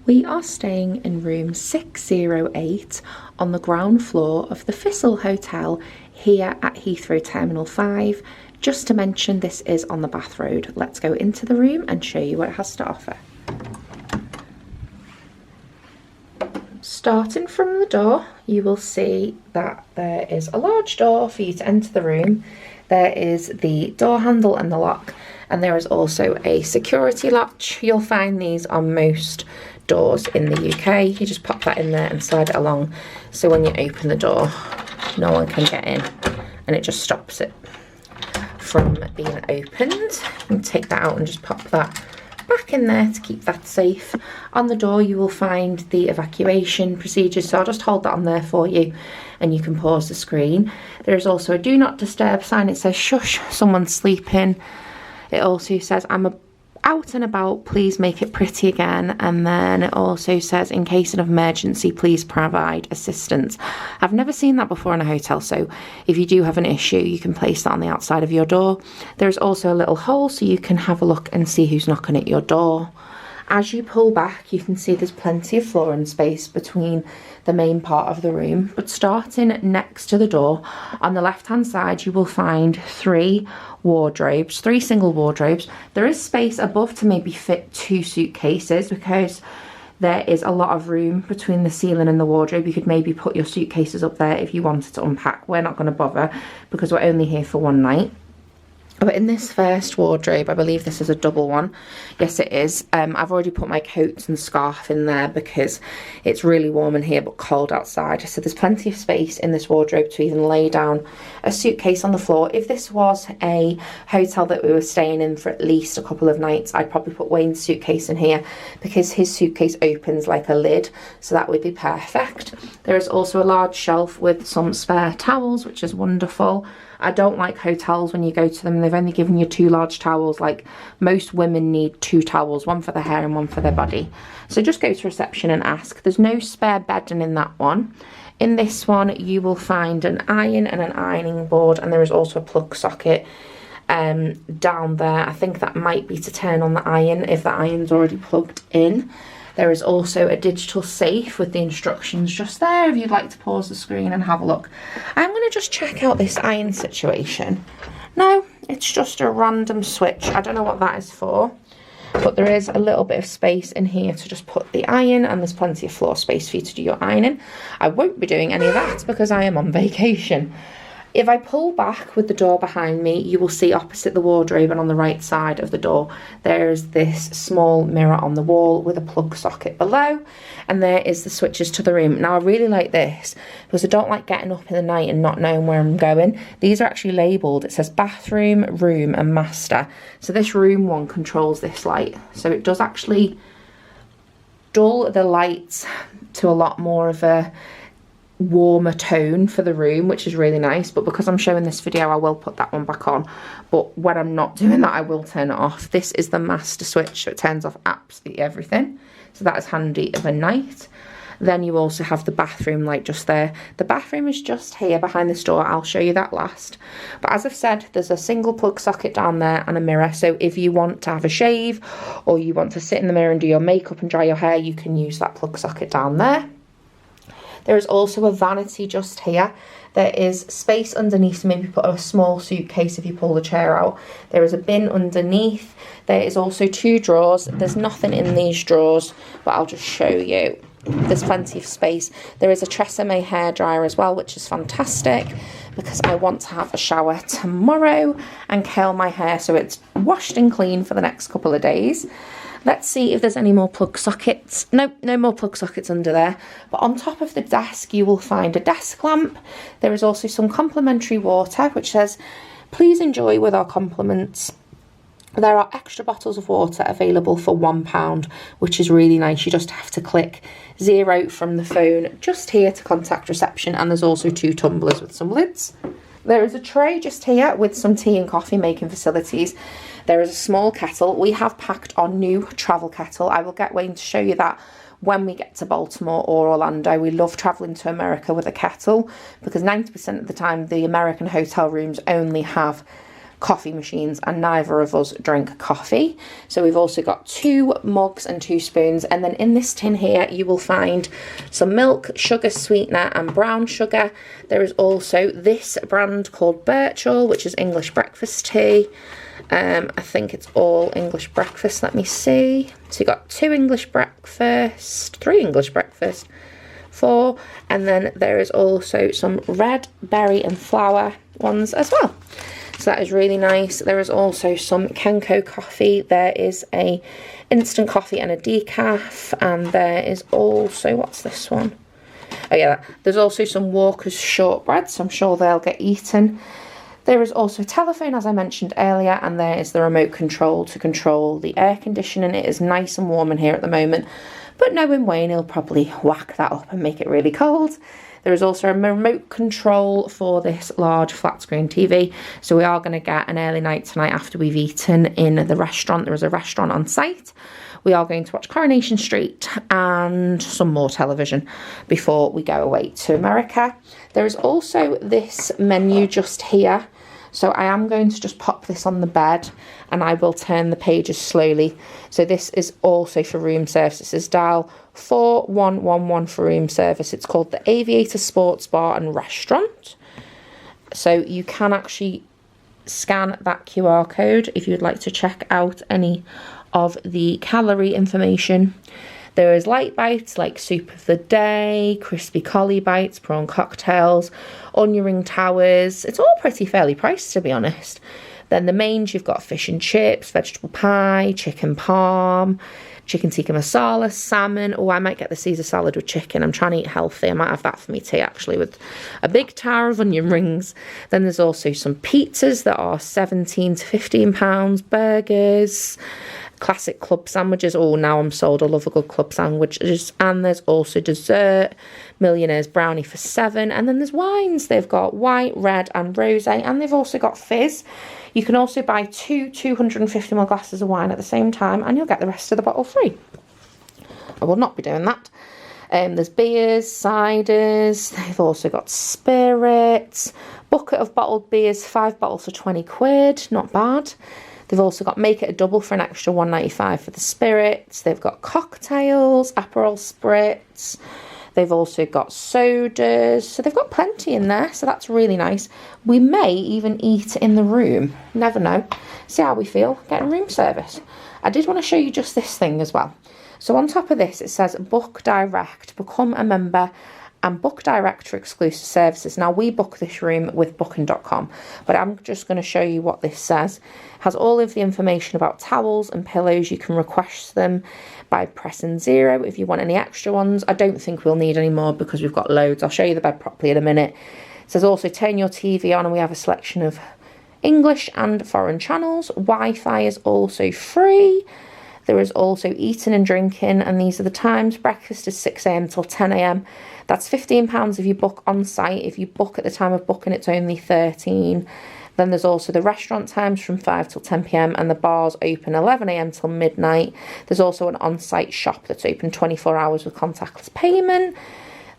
We are staying in room 608 on the ground floor of the THISTLE Hotel here at Heathrow Terminal 5. Just to mention, this is on the Bath Road. Let's go into the room and show you what it has to offer. Starting from the door, you will see that there is a large door for you to enter the room. There is the door handle and the lock, and there is also a security latch. You'll find these on most doors in the UK. You just pop that in there and slide it along, so when you open the door, no one can get in, and it just stops it from being opened. You can take that out and just pop that back in there to keep that safe. On the door you will find the evacuation procedures, so I'll just hold that on there for you and you can pause the screen. There is also a do not disturb sign. It says shush, someone's sleeping. It also says I'm out and about, please make it pretty again. And then it also says in case of emergency, please provide assistance. I've never seen that before in a hotel, so if you do have an issue you can place that on the outside of your door. There's also a little hole so you can have a look and see who's knocking at your door. As you pull back, you can see there's plenty of flooring space between the main part of the room, but starting next to the door on the left hand side you will find three single wardrobes. There is space above to maybe fit 2 suitcases because there is a lot of room between the ceiling and the wardrobe. You could maybe put your suitcases up there if you wanted to unpack. We're not going to bother because we're only here for one night. But in this first wardrobe, I believe this is a double one. Yes, it is. I've already put my coats and scarf in there because it's really warm in here but cold outside. So there's plenty of space in this wardrobe to even lay down a suitcase on the floor. If this was a hotel that we were staying in for at least a couple of nights, I'd probably put Wayne's suitcase in here because his suitcase opens like a lid, so that would be perfect. There is also a large shelf with some spare towels, which is wonderful. I don't like hotels when you go to them, they've only given you 2 large towels. Like, most women need 2 towels, one for their hair and one for their body. So just go to reception and ask. There's no spare bedding in that one. In this one you will find an iron and an ironing board, and there is also a plug socket down there. I think that might be to turn on the iron if the iron's already plugged in. There is also a digital safe with the instructions just there if you'd like to pause the screen and have a look. I'm going to just check out this iron situation. No, it's just a random switch. I don't know what that is for, but there is a little bit of space in here to just put the iron, and there's plenty of floor space for you to do your ironing. I won't be doing any of that because I am on vacation. If I pull back with the door behind me, you will see opposite the wardrobe and on the right side of the door, there's this small mirror on the wall with a plug socket below, and there is the switches to the room. Now I really like this because I don't like getting up in the night and not knowing where I'm going. These are actually labelled. It says bathroom, room and master. So this room one controls this light. So it does actually dull the lights to a lot more of a warmer tone for the room, which is really nice. But because I'm showing this video, I will put that one back on, but when I'm not doing that I will turn it off. This is the master switch, so it turns off absolutely everything, so that is handy of a night. Then you also have the bathroom light just there. The bathroom is just here behind this door. I'll show you that last, but as I've said, there's a single plug socket down there and a mirror, so if you want to have a shave or you want to sit in the mirror and do your makeup and dry your hair, you can use that plug socket down there. There is also a vanity just here. There is space underneath to maybe put a small suitcase if you pull the chair out. There is a bin underneath. There is also 2 drawers. There's nothing in these drawers, but I'll just show you. There's plenty of space. There is a Tresemme hairdryer as well, which is fantastic because I want to have a shower tomorrow and curl my hair so it's washed and clean for the next couple of days. Let's see if there's any more plug sockets. Nope, no more plug sockets under there. But on top of the desk, you will find a desk lamp. There is also some complimentary water, which says, please enjoy with our compliments. There are extra bottles of water available for £1, which is really nice. You just have to click 0 from the phone just here to contact reception. And there's also 2 tumblers with some lids. There is a tray just here with some tea and coffee making facilities. There is a small kettle. We have packed our new travel kettle. I will get Wayne to show you that when we get to Baltimore or Orlando. We love travelling to America with a kettle because 90% of the time the American hotel rooms only have coffee machines, and neither of us drink coffee. So we've also got 2 mugs and 2 spoons, and then in this tin here you will find some milk, sugar sweetener and brown sugar. There is also this brand called Birchall, which is English breakfast tea. I think it's all English breakfast, let me see. So you've got 2 English breakfast, 3 English breakfast, 4, and then there is also some red berry and flour ones as well. So that is really nice. There is also some Kenko coffee. There is a instant coffee and a decaf, and there is also, what's this one? Oh yeah, there's also some Walker's shortbread, so I'm sure they'll get eaten. There is also a telephone, as I mentioned earlier, and there is the remote control to control the air conditioning. It is nice and warm in here at the moment, but knowing Wayne, he'll probably whack that up and make it really cold. There is also a remote control for this large flat screen TV. So we are going to get an early night tonight after we've eaten in the restaurant. There is a restaurant on site. We are going to watch Coronation Street and some more television before we go away to America. There is also this menu just here. So I am going to just pop this on the bed and I will turn the pages slowly. So this is also for room service. This is dial 4111 for room service. It's called the Aviator Sports Bar and Restaurant. So you can actually scan that QR code if you'd like to check out any of the calorie information. There is light bites like soup of the day, crispy collie bites, prawn cocktails, onion ring towers. It's all pretty fairly priced, to be honest. Then the mains, you've got fish and chips, vegetable pie, chicken parm, chicken tikka masala, salmon. Oh, I might get the Caesar salad with chicken. I'm trying to eat healthy. I might have that for me tea, actually, with a big tower of onion rings. Then there's also some pizzas that are £17 to £15, burgers, classic club sandwiches. Oh, now I'm sold. I love a good club sandwich. And there's also dessert, Millionaire's brownie for £7. And then there's wines. They've got white, red and rosé, and they've also got fizz. You can also buy 250ml glasses of wine at the same time and you'll get the rest of the bottle free. I will not be doing that. There's beers, ciders. They've also got spirits. Bucket of bottled beers, 5 bottles for 20 quid. Not bad. They've also got make it a double for an extra £1.95 for the spirits. They've got cocktails, Aperol spritz. They've also got sodas. So they've got plenty in there. So that's really nice. We may even eat in the room. Never know. See how we feel getting room service. I did want to show you just this thing as well. So on top of this, it says book direct, become a member and book direct for exclusive services. Now we book this room with booking.com, but I'm just going to show you what this says. It has all of the information about towels and pillows. You can request them by pressing 0 if you want any extra ones. I don't think we'll need any more because we've got loads. I'll show you the bed properly in a minute. It says also turn your TV on, and we have a selection of English and foreign channels. Wi-Fi is also free. There is also eating and drinking, and these are the times. Breakfast is 6 AM till 10 AM. That's £15 if you book on site. If you book at the time of booking, it's only 13. Then there's also the restaurant times from 5 till 10 PM, and the bars open 11 AM till midnight. There's also an on-site shop that's open 24 hours with contactless payment.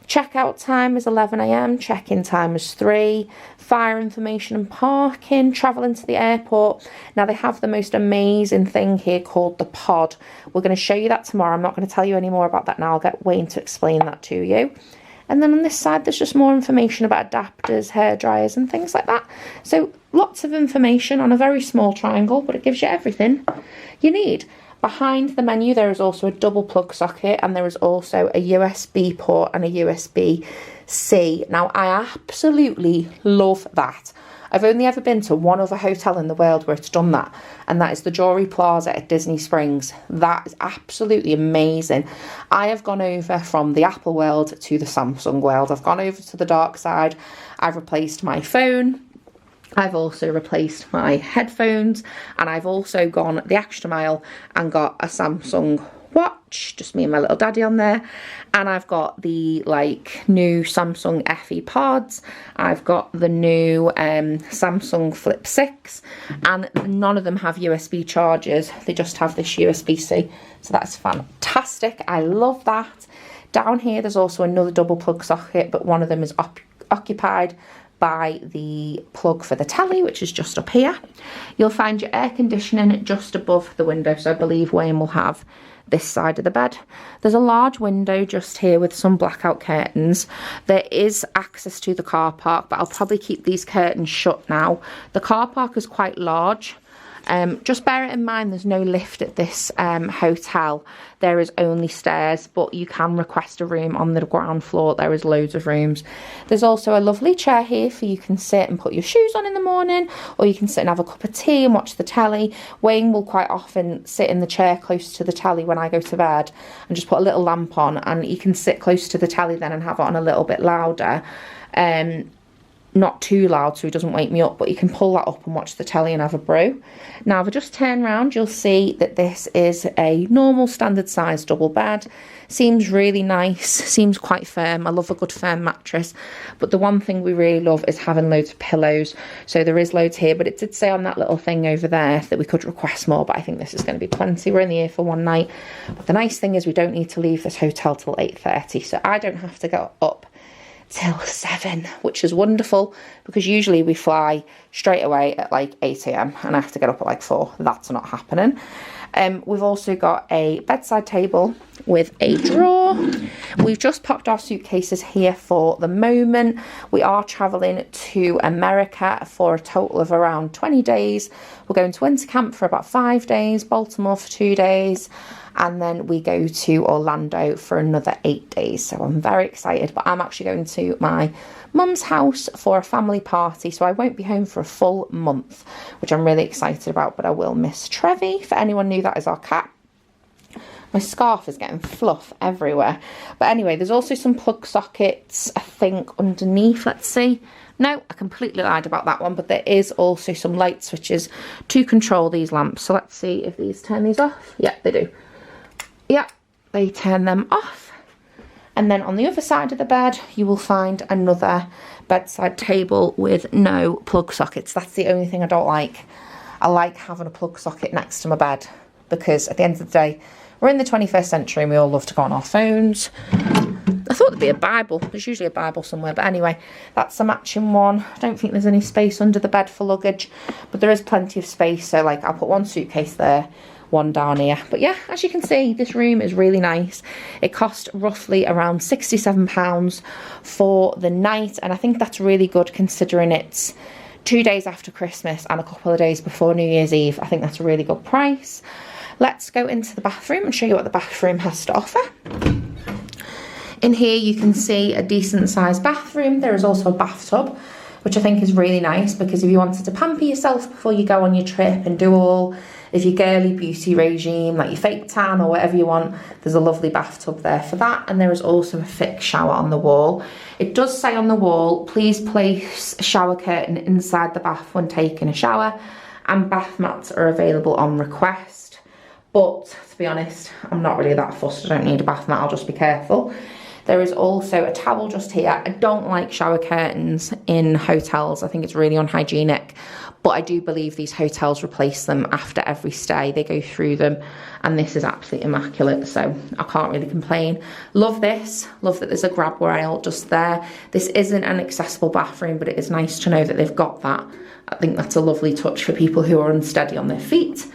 Checkout time is 11 AM, check-in time is 3. Fire information and parking, travel into the airport. Now they have the most amazing thing here called the pod. We're going to show you that tomorrow. I'm not going to tell you any more about that now. I'll get Wayne to explain that to you. And then on this side, there's just more information about adapters, hair dryers and things like that. So lots of information on a very small triangle, but it gives you everything you need. Behind the menu, there is also a double plug socket, and there is also a USB port and a USB-C. Now, I absolutely love that. I've only ever been to one other hotel in the world where it's done that, and that is the Jory Plaza at Disney Springs. That is absolutely amazing. I have gone over from the Apple world to the Samsung world. I've gone over to the dark side. I've replaced my phone. I've also replaced my headphones, and I've also gone the extra mile and got a Samsung watch, just me and my little daddy on there, and I've got the new Samsung FE pods. I've got the new Samsung Flip 6, and none of them have USB chargers. They just have this USB-C, so that's fantastic. I love that. Down here there's also another double plug socket, but one of them is occupied by the plug for the telly, which is just up here. You'll find your air conditioning just above the window, so I believe Wayne will have this side of the bed. There's a large window just here with some blackout curtains. There is access to the car park, but I'll probably keep these curtains shut now. The car park is quite large. Just bear it in mind, there's no lift at this hotel. There is only stairs, but you can request a room on the ground floor. There is loads of rooms. There's also a lovely chair here for you can sit and put your shoes on in the morning, or you can sit and have a cup of tea and watch the telly. Wayne will quite often sit in the chair close to the telly when I go to bed and just put a little lamp on, and he can sit close to the telly then and have it on a little bit louder. Not too loud so he doesn't wake me up, but you can pull that up and watch the telly and have a brew. Now, if I just turn around, you'll see that this is a normal standard size double bed. Seems really nice, seems quite firm. I love a good firm mattress, but the one thing we really love is having loads of pillows. So there is loads here, but it did say on that little thing over there that we could request more, but I think this is going to be plenty. We're only here for one night, but the nice thing is we don't need to leave this hotel till 8:30, so I don't have to go up till 7, which is wonderful, because usually we fly straight away at like 8 AM and I have to get up at like 4. That's not happening. We've also got a bedside table with a drawer. We've just popped our suitcases here for the moment. We are traveling to America for a total of around 20 days. We're going to winter camp for about 5 days, Baltimore for 2 days, and then we go to Orlando for another 8 days. So I'm very excited, but I'm actually going to my mum's house for a family party, so I won't be home for a full month, which I'm really excited about, but I will miss Trevi. For anyone new, that is our cat. My scarf is getting fluff everywhere. But anyway, there's also some plug sockets, I think, underneath. Let's see. No, I completely lied about that one, but there is also some light switches to control these lamps. So let's see if these turn these off. Yeah, they do. Yeah, they turn them off. And then on the other side of the bed, you will find another bedside table with no plug sockets. That's the only thing I don't like. I like having a plug socket next to my bed, because at the end of the day, we're in the 21st century and we all love to go on our phones. I thought there'd be a Bible. There's usually a Bible somewhere. But anyway, that's a matching one. I don't think there's any space under the bed for luggage, but there is plenty of space. So like, I'll put one suitcase there, one down here. But yeah, as you can see, this room is really nice. It cost roughly around £67 for the night, and I think that's really good considering it's 2 days after Christmas and a couple of days before New Year's Eve. I think that's a really good price. Let's go into the bathroom and show you what the bathroom has to offer. In here you can see a decent sized bathroom. There is also a bathtub, which I think is really nice, because if you wanted to pamper yourself before you go on your trip and do all of your girly beauty regime, like your fake tan or whatever you want, there's a lovely bathtub there for that. And there is also a fixed shower on the wall. It does say on the wall, please place a shower curtain inside the bath when taking a shower, and bath mats are available on request. But to be honest, I'm not really that fussed. I don't need a bath mat, I'll just be careful. There is also a towel just here. I don't like shower curtains in hotels. I think it's really unhygienic, but I do believe these hotels replace them after every stay. They go through them, and this is absolutely immaculate, so I can't really complain. Love this. Love that there's a grab rail just there. This isn't an accessible bathroom, but it is nice to know that they've got that. I think that's a lovely touch for people who are unsteady on their feet.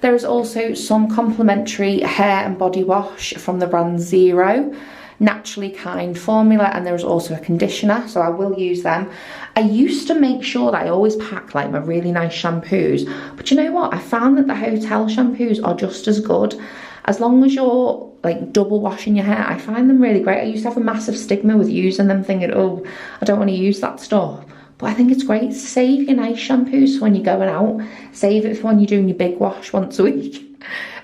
There is also some complimentary hair and body wash from the brand Zero. Naturally Kind formula, and there is also a conditioner, so I will use them. I used to make sure that I always pack like my really nice shampoos, but you know what, I found that the hotel shampoos are just as good as long as you're like double washing your hair. I find them really great. I used to have a massive stigma with using them, thinking, oh, I don't want to use that stuff, but I think it's great. Save your nice shampoos for when you're going out, save it for when you're doing your big wash once a week.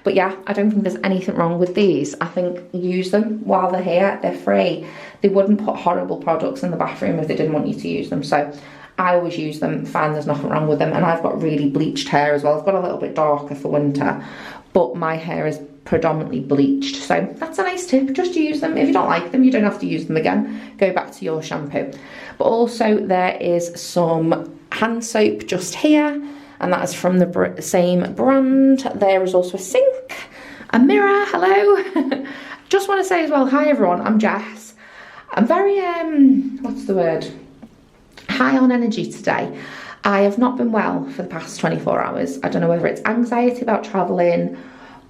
But yeah, I don't think there's anything wrong with these. I think use them while they're here. They're free. They wouldn't put horrible products in the bathroom if they didn't want you to use them. So I always use them, find there's nothing wrong with them. And I've got really bleached hair as well. I've got a little bit darker for winter, but my hair is predominantly bleached. So that's a nice tip. Just use them. If you don't like them, you don't have to use them again. Go back to your shampoo. But also there is some hand soap just here, and that is from the same brand. There is also a sink, a mirror, hello. Just want to say as well, hi everyone, I'm Jess. I'm very, what's the word? high on energy today. I have not been well for the past 24 hours. I don't know whether it's anxiety about travelling,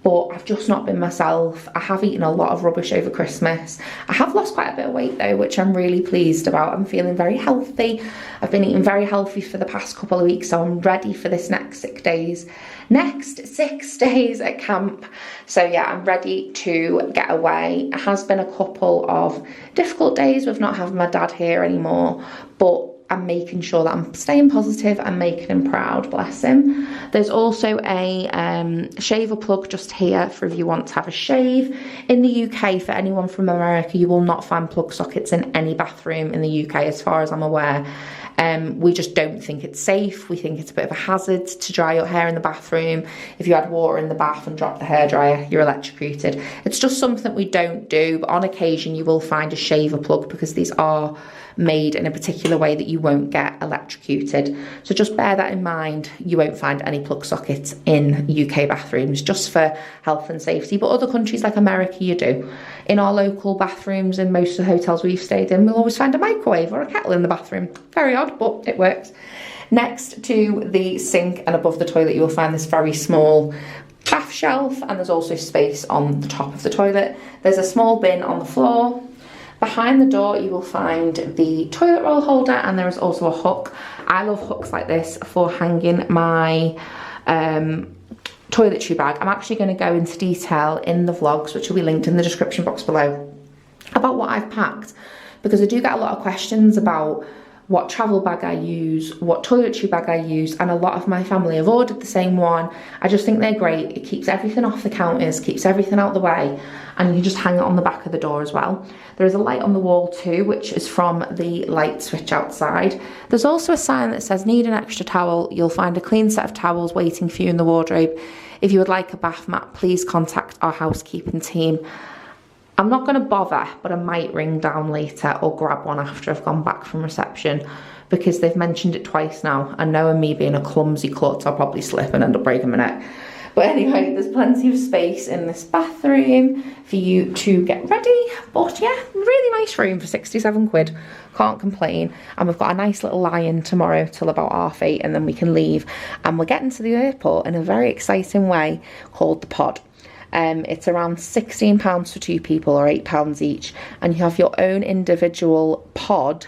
but I've just not been myself. I have eaten a lot of rubbish over Christmas. I have lost quite a bit of weight though, which I'm really pleased about. I'm feeling very healthy. I've been eating very healthy for the past couple of weeks, so I'm ready for this next 6 days. Next 6 days at camp. So yeah, I'm ready to get away. It has been a couple of difficult days with not having my dad here anymore, but I'm making sure that I'm staying positive and making him proud, bless him. There's also a shaver plug just here for if you want to have a shave. In the UK, for anyone from America, you will not find plug sockets in any bathroom in the UK as far as I'm aware. We just don't think it's safe. We think it's a bit of a hazard to dry your hair in the bathroom. If you had water in the bath and dropped the hairdryer, you're electrocuted. It's just something we don't do, but on occasion you will find a shaver plug because these are made in a particular way that you won't get electrocuted. So just bear that in mind. You won't find any plug sockets in UK bathrooms, just for health and safety. But other countries like America, you do. In our local bathrooms in most of the hotels we've stayed in, we'll always find a microwave or a kettle in the bathroom. Very odd, but it works. Next to the sink and above the toilet, you will find this very small bath shelf, and there's also space on the top of the toilet. There's a small bin on the floor. Behind the door you will find the toilet roll holder, and there is also a hook. I love hooks like this for hanging my toiletry bag. I'm actually going to go into detail in the vlogs, which will be linked in the description box below, about what I've packed, because I do get a lot of questions about what travel bag I use, what toiletry bag I use, and a lot of my family have ordered the same one. I just think they're great. It keeps everything off the counters, keeps everything out the way, and you just hang it on the back of the door as well. There is a light on the wall too, which is from the light switch outside. There's also a sign that says need an extra towel. You'll find a clean set of towels waiting for you in the wardrobe. If you would like a bath mat, please contact our housekeeping team. I'm not going to bother, but I might ring down later or grab one after I've gone back from reception, because they've mentioned it twice now, and knowing me being a clumsy klutz, I'll probably slip and end up breaking my neck. But anyway, there's plenty of space in this bathroom for you to get ready. But yeah, really nice room for 67 quid. Can't complain. And we've got a nice little lie-in tomorrow till about 8:30, and then we can leave. And we're getting to the airport in a very exciting way called the Pod. It's around £16 for 2 people, or £8 each, and you have your own individual pod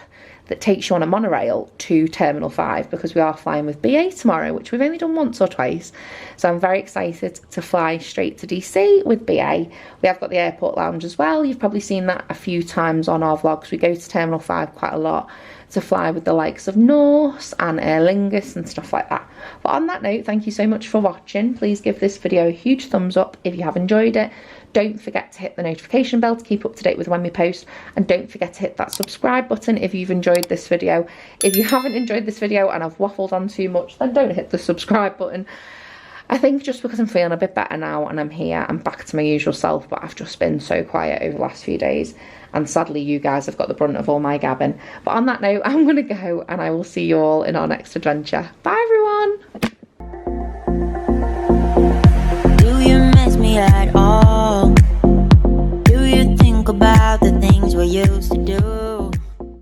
that takes you on a monorail to Terminal 5, because we are flying with BA tomorrow, which we've only done once or twice. So I'm very excited to fly straight to DC with BA. We have got the airport lounge as well. You've probably seen that a few times on our vlogs. We go to Terminal 5 quite a lot to fly with the likes of Norse and Aer Lingus and stuff like that. But on that note, thank you so much for watching. Please give this video a huge thumbs up if you have enjoyed it. Don't forget to hit the notification bell to keep up to date with when we post, and don't forget to hit that subscribe button if you've enjoyed this video. If you haven't enjoyed this video and I've waffled on too much, then don't hit the subscribe button. I think just because I'm feeling a bit better now and I'm here, I'm back to my usual self, but I've just been so quiet over the last few days, and sadly you guys have got the brunt of all my gabbing. But on that note, I'm going to go, and I will see you all in our next adventure. Bye!